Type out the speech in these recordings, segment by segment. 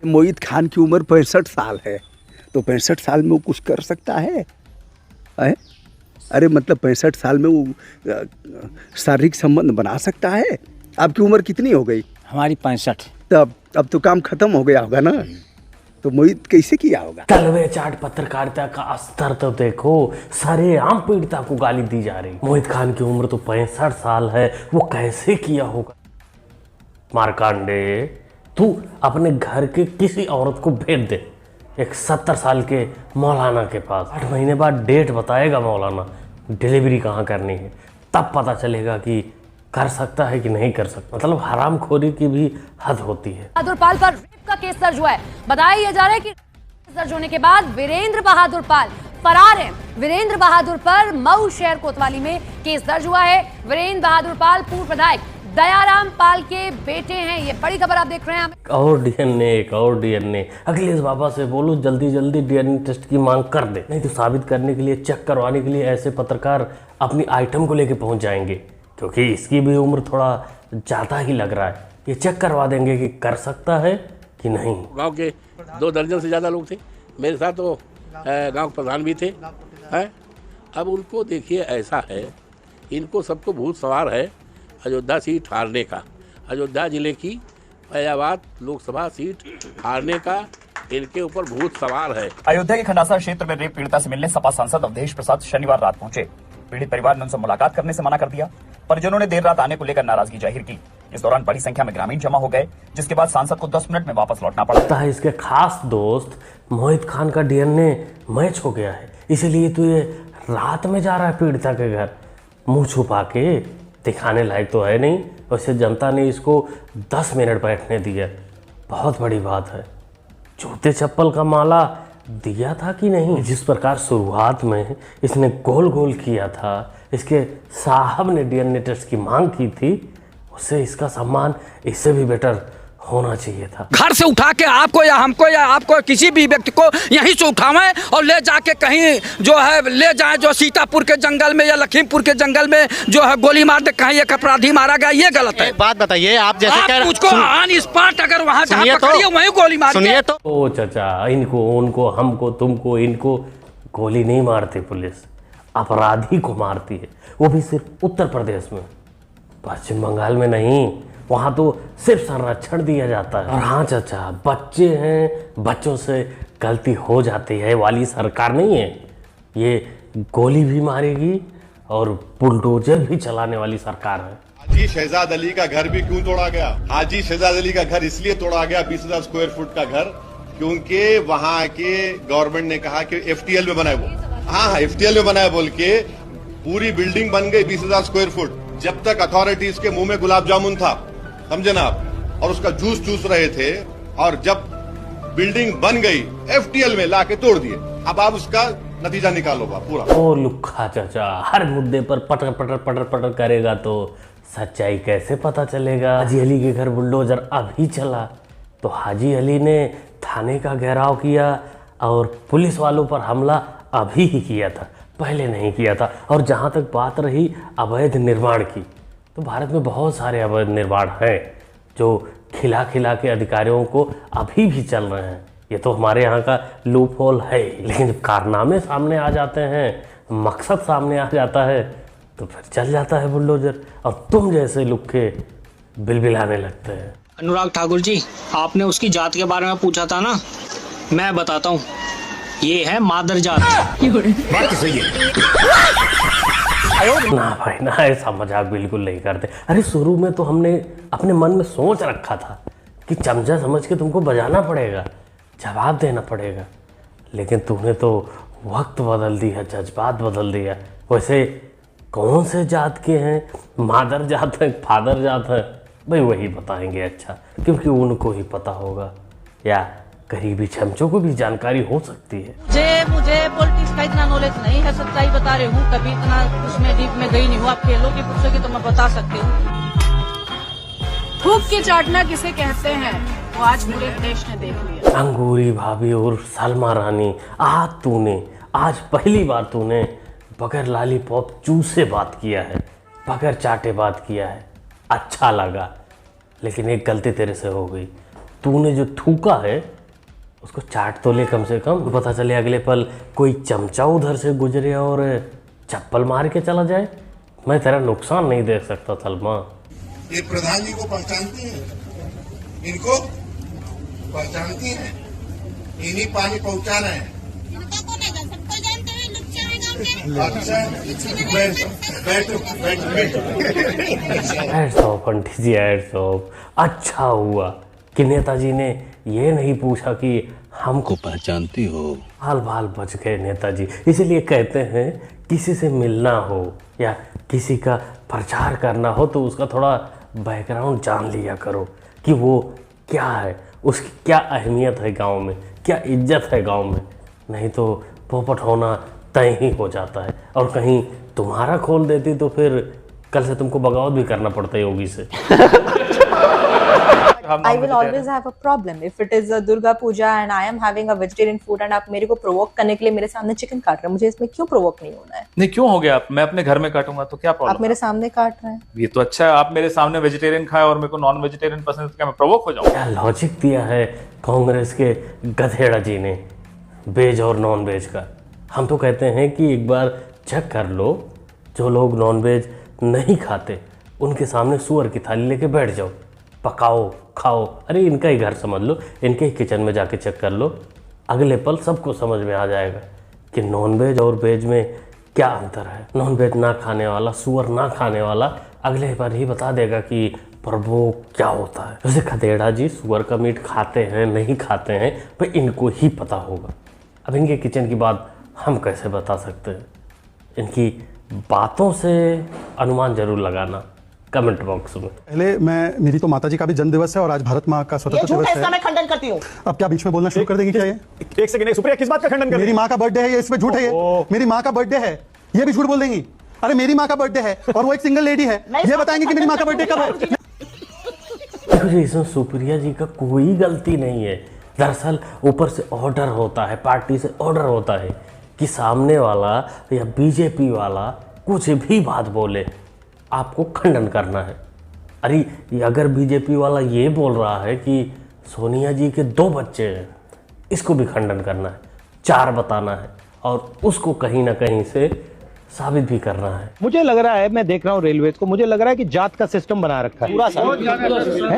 मोहित खान की उम्र 65 साल है, तो 65 साल में वो कुछ कर सकता है? अरे मतलब 65 साल में वो शारीरिक संबंध बना सकता है? आपकी उम्र कितनी हो गई? हमारी 65। तब अब तो काम खत्म हो गया होगा ना, तो मोहित कैसे किया होगा? तलवे चाट पत्रकारिता का स्तर तो देखो, सरेआम पीड़िता को गाली दी जा रही। मोहित खान की उम्र तो 65 साल है, वो कैसे किया होगा? मारकांडे, तू अपने घर के किसी औरत को भेज दे एक 70 साल के मौलाना के पास, 8 महीने बाद डेट बताएगा मौलाना, डिलीवरी कहाँ करनी है, तब पता चलेगा कि कर सकता है कि नहीं कर सकता। मतलब हरामखोरी की भी हद होती है। बहादुर पाल पर रेप का केस दर्ज हुआ है। बताया जा रहा है कि दर्ज होने के बाद वीरेंद्र बहादुर पाल फरार है। वीरेंद्र बहादुर पर मऊ शहर कोतवाली में केस दर्ज हुआ है। वीरेंद्र बहादुर पाल पूर्व विधायक दयाराम पाल के बेटे हैं। ये बड़ी खबर आप देख रहे हैं। एक और डीएनए अखिलेश बाबा से बोलो जल्दी जल्दी डीएनए टेस्ट की मांग कर दे, नहीं तो साबित करने के लिए, चेक करवाने के लिए ऐसे पत्रकार अपनी आइटम को लेके पहुंच जाएंगे, क्योंकि इसकी भी उम्र थोड़ा ज़्यादा ही लग रहा है। ये चेक करवा देंगे कि कर सकता है कि नहीं। गांव के 2 दर्जन से ज़्यादा लोग थे, मेरे साथ तो गांव प्रधान भी थे। अब उनको देखिए, ऐसा है, इनको सबको भूत सवार है अयोध्या सीट हारने का। अयोध्या जिले की फैजाबाद लोकसभा सीट हारने का इनके ऊपर भूत सवार है। अयोध्या के खंडासा क्षेत्र में रेप पीड़िता से मिलने सपा सांसद अवधेश प्रसाद शनिवार रात पहुंचे। पीड़ित परिवार ने उनसे मुलाकात करने से मना कर दिया। परिजनों ने देर रात आने को लेकर नाराजगी जाहिर की। इस दौरान बड़ी संख्या में ग्रामीण जमा हो गए, जिसके बाद सांसद को 10 मिनट में वापस लौटना पड़ा। इसके खास दोस्त मोहित खान का डीएनए मैच हो गया है, इसीलिए तो ये रात में जा रहा है पीड़िता के घर, मुंह छुपा के। दिखाने लायक तो है नहीं, वैसे जनता ने इसको 10 मिनट बैठने दिया, बहुत बड़ी बात है। जूते चप्पल का माला दिया था कि नहीं? जिस प्रकार शुरुआत में इसने गोल गोल किया था, इसके साहब ने डीएनए टेस्ट की मांग की थी, उससे इसका सम्मान इससे भी बेटर होना चाहिए था। घर से उठा के आपको या हमको या आपको किसी भी व्यक्ति को यहीं से उठावें और ले जाके कहीं जो है ले जाएं, जो सीतापुर के जंगल में या लखीमपुर के जंगल में जो है गोली मार दे, कहीं एक अपराधी मारा गया, ये गलत है। बात बताइए, आप जैसे आप मुझको ऑन स्पॉट अगर वहाँ जहाँ पकड़िए वहीं गोली मार सुनिए तो। ओ चाचा, इनको, उनको, हमको, तुमको, इनको गोली नहीं मारती पुलिस, अपराधी को मारती है, वो भी सिर्फ उत्तर प्रदेश में, पश्चिम बंगाल में नहीं। वहाँ तो सिर्फ संरक्षण दिया जाता है। और हाँ चाचा, बच्चे हैं, बच्चों से गलती हो जाती है, वाली सरकार नहीं है ये, गोली भी मारेगी और बुलडोजर भी चलाने वाली सरकार है। हाजी शहजाद अली का घर भी क्यों तोड़ा गया? हाजी शहजाद अली का घर इसलिए तोड़ा गया, 20,000 स्क्वायर फुट का घर, क्योंकि वहाँ के गवर्नमेंट ने कहा कि एफटीएल में बनाए वो। हाँ, एफटीएल में बनाए बोल के पूरी बिल्डिंग बन गई 20,000 स्क्वायर फुट। जब तक अथॉरिटीज के मुंह में गुलाब जामुन था, समझे ना आप, और उसका जूस चूस रहे थे, और जब बिल्डिंग बन गई एफटीएल में लाके तोड़ दिए। अब आप उसका नतीजा निकालो पूरा। ओ लुक्खा चाचा, हर मुद्दे पर पटर पटर पटर पटर करेगा तो सच्चाई कैसे पता चलेगा? हाजी अली के घर बुलडोजर अभी चला तो हाजी अली ने थाने का घेराव किया और पुलिस वालों पर हमला अभी ही किया था, पहले नहीं किया था। और जहाँ तक बात रही अवैध निर्माण की, तो भारत में बहुत सारे अवैध निर्माण हैं जो खिला खिला के अधिकारियों को अभी भी चल रहे हैं। ये तो हमारे यहाँ का लूप होल है, लेकिन जब कारनामे सामने आ जाते हैं, मकसद सामने आ जाता है, तो फिर चल जाता है बुलडोजर और तुम जैसे लुक्के बिलबिलाने लगते हैं। अनुराग ठाकुर जी, आपने उसकी जात के बारे में पूछा था ना, मैं बताता हूँ, ये है मादर जात। बात तो सही है। ना भाई ना, ऐसा मजाक बिल्कुल नहीं करते। अरे शुरू में तो हमने अपने मन में सोच रखा था कि चमचा समझ के तुमको बजाना पड़ेगा, जवाब देना पड़ेगा, लेकिन तूने तो वक्त बदल दिया, जज्बात बदल दिया। वैसे कौन से जात के हैं, मादर जात है, फादर जात है, भाई वही बताएंगे अच्छा, क्योंकि उनको ही पता होगा, या गरीबी चमचों को भी जानकारी हो सकती है। मुझे पॉलिटिक्स का इतना नॉलेज नहीं है, सच्चाई बता रही हूँ, कभी इतना उसमें डीप में गई नहीं हूँ। आप खेलोगे पूछोगे तो मैं बता सकती हूँ। थूक के चाटना किसे कहते हैं, वो आज पूरे देश ने देख लिया। अंगूरी भाभी और सलमा रानी, आज पहली बार तूने बगैर लॉलीपॉप चूसे बात किया है, बगैर चाटे बात किया है, अच्छा लगा। लेकिन एक गलती तेरे से हो गई, तूने जो थूका है उसको चाट तो ले कम से कम, पता चले अगले पल कोई चमचा उधर से गुजरे और चप्पल मार के चला जाए। मैं तेरा नुकसान नहीं देख सकता सलमा। ये प्रधान जी को पहचानती हैं, इनको पहचानती हैं, इन्हीं पानी पहुंचा रहे हैं। अच्छा पंडित जी अच्छा हुआ कि नेताजी ने ये नहीं पूछा कि हमको पहचानती हो। हाल बाल बच गए नेताजी। इसलिए कहते हैं किसी से मिलना हो या किसी का प्रचार करना हो तो उसका थोड़ा बैकग्राउंड जान लिया करो कि वो क्या है, उसकी क्या अहमियत है गांव में, क्या इज्जत है गांव में। नहीं तो पोपट होना तय ही हो जाता है। और कहीं तुम्हारा खोल देती तो फिर कल से तुमको बगावत भी करना पड़ता है योगी से। I will always have a problem if it is a Durga Puja and I am having a vegetarian food and आप मेरे को प्रोवोक करने के लिए मेरे सामने चिकन काट रहे हैं। मुझे इसमें क्यों प्रोवोक नहीं होना है? नहीं क्यों हो गया? मैं अपने घर में काटूंगा तो क्या प्रॉब्लम? आप मेरे सामने काट रहे हैं। ये तो अच्छा है, आप मेरे सामने वेजिटेरियन खाए और मेरे को नॉन वेजिटेरियन पसंद है तो क्या मैं प्रोवोक हो जाऊँ? क्या लॉजिक दिया है कांग्रेस के गधेड़ा जी ने वेज और नॉन वेज का। हम तो कहते हैं कि एक बार चेक कर लो, जो लोग नॉन वेज नहीं खाते उनके सामने सुअर की थाली लेके बैठ जाओ, पकाओ खाओ। अरे इनका ही घर समझ लो, इनके ही किचन में जाके चेक कर लो, अगले पल सबको समझ में आ जाएगा कि नॉन वेज और वेज में क्या अंतर है। नॉन वेज ना खाने वाला, सुअर ना खाने वाला अगले बार ही बता देगा कि प्रभु क्या होता है। जैसे खदेड़ा जी सुअर का मीट खाते हैं नहीं खाते हैं भाई इनको ही पता होगा। अब इनके किचन की बात हम कैसे बता सकते हैं? इनकी बातों से अनुमान जरूर लगाना कमेंट बॉक्स में। पहले मेरी तो माताजी का भी जन्म दिवस है और आज भारत माँ का स्वतंत्रता दिवस है। मैं खंडन करती हूँ। अब क्या बीच में बोलना शुरू कर देंगी क्या? ये एक सेकंड सुप्रिया, किस बात का खंडन कर? मेरी माँ का बर्थडे है, ये इसमें झूठ है। ये मेरी माँ का बर्थडे है, ये भी झूठ बोल देंगी। अरे मेरी माँ का बर्थडे है और वो एक सिंगल लेडी है, ये बताएंगे कि मेरी माँ का बर्थडे कब है? देखो इसमें सुप्रिया जी का कोई गलती नहीं है। दरअसल ऊपर से ऑर्डर होता है, पार्टी से ऑर्डर होता है कि सामने वाला या बीजेपी वाला कुछ भी बात बोले आपको खंडन करना है। अरे अगर बीजेपी वाला ये बोल रहा है कि सोनिया जी के 2 बच्चे हैं, इसको भी खंडन करना है, 4 बताना है और उसको कहीं ना कहीं से साबित भी करना है। मुझे लग रहा है, मैं देख रहा हूँ रेलवेज को, मुझे लग रहा है कि जात का सिस्टम बना रखा है पूरा।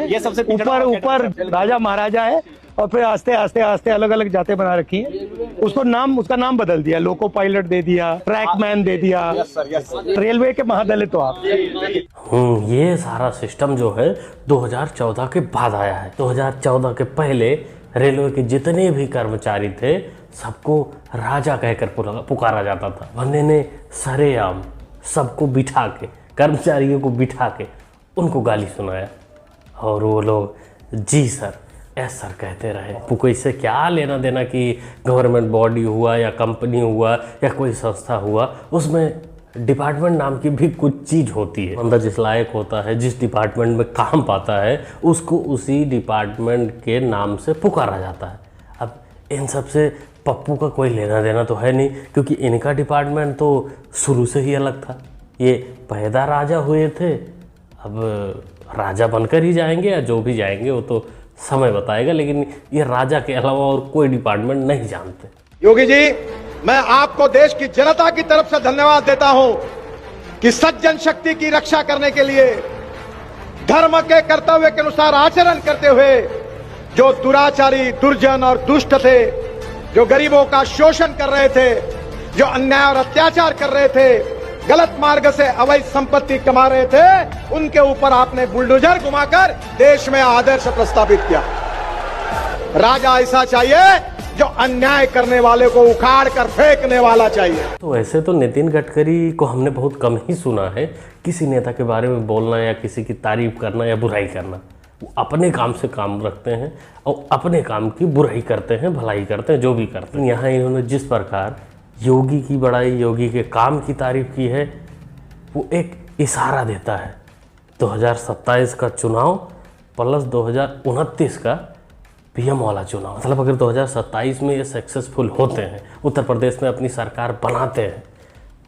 ये सबसे ऊपर राजा महाराजा है और फिर आस्ते आस्ते आस्ते अलग अलग जातें बना रखी है। उसका नाम बदल दिया, लोको पायलट दे दिया, ट्रैकमैन दे दिया। रेलवे के महादलित तो आप। ये सारा सिस्टम जो है 2014 के बाद आया है। 2014 के पहले रेलवे के जितने भी कर्मचारी थे सबको राजा कहकर पुकारा जाता था। बंदे ने सरेआम सबको बिठा के, कर्मचारियों को बिठा के उनको गाली सुनाया और वो लोग जी सर एस सर कहते रहे। आपको इससे क्या लेना देना कि गवर्नमेंट बॉडी हुआ या कंपनी हुआ या कोई संस्था हुआ, उसमें डिपार्टमेंट नाम की भी कुछ चीज़ होती है। बंदा जिस लायक होता है, जिस डिपार्टमेंट में काम पाता है, उसको उसी डिपार्टमेंट के नाम से पुकारा जाता है। अब इन सब से पप्पू का कोई लेना देना तो है नहीं, क्योंकि इनका डिपार्टमेंट तो शुरू से ही अलग था। ये पैदा राजा हुए थे, अब राजा बनकर ही जाएंगे या जो भी जाएंगे वो तो समय बताएगा, लेकिन ये राजा के अलावा और कोई डिपार्टमेंट नहीं जानते। योगी जी, मैं आपको देश की जनता की तरफ से धन्यवाद देता हूं कि सज्जन शक्ति की रक्षा करने के लिए धर्म के कर्तव्य के अनुसार आचरण करते हुए जो दुराचारी, दुर्जन और दुष्ट थे, जो गरीबों का शोषण कर रहे थे, जो अन्याय और अत्याचार कर रहे थे, गलत मार्ग से अवैध संपत्ति कमा रहे थे, उनके ऊपर आपने बुलडोजर घुमाकर देश में आदर्श प्रस्तावित किया। राजा ऐसा चाहिए जो अन्याय करने वाले को उखाड़ कर फेंकने वाला चाहिए। तो वैसे तो नितिन गडकरी को हमने बहुत कम ही सुना है किसी नेता के बारे में बोलना या किसी की तारीफ करना या बुराई करना। वो अपने काम से काम रखते हैं और अपने काम की बुराई करते हैं, भलाई करते हैं, जो भी करते हैं। यहाँ इन्होंने जिस प्रकार योगी की बड़ाई, योगी के काम की तारीफ की है, वो एक इशारा देता है 2027 का चुनाव प्लस 2029 का पीएम वाला चुनाव। मतलब अगर 2027 में ये सक्सेसफुल होते हैं, उत्तर प्रदेश में अपनी सरकार बनाते हैं,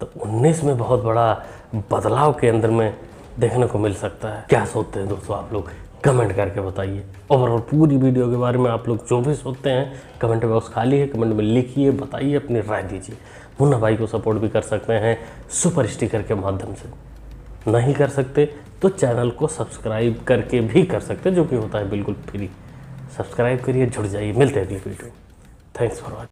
तो 19 में बहुत बड़ा बदलाव के अंदर में देखने को मिल सकता है। क्या सोचते हैं दोस्तों आप लोग? कमेंट करके बताइए। ओवरऑल पूरी वीडियो के बारे में आप लोग जो भी सोचते हैं कमेंट बॉक्स खाली है, कमेंट में लिखिए, बताइए, अपनी राय दीजिए। मुन्ना भाई को सपोर्ट भी कर सकते हैं सुपर स्टिकर के माध्यम से। नहीं कर सकते तो चैनल को सब्सक्राइब करके भी कर सकते हैं, जो कि होता है बिल्कुल फ्री। सब्सक्राइब करिए, जुड़ जाइए। मिलते हैं अगली वीडियो। Thanks for watching.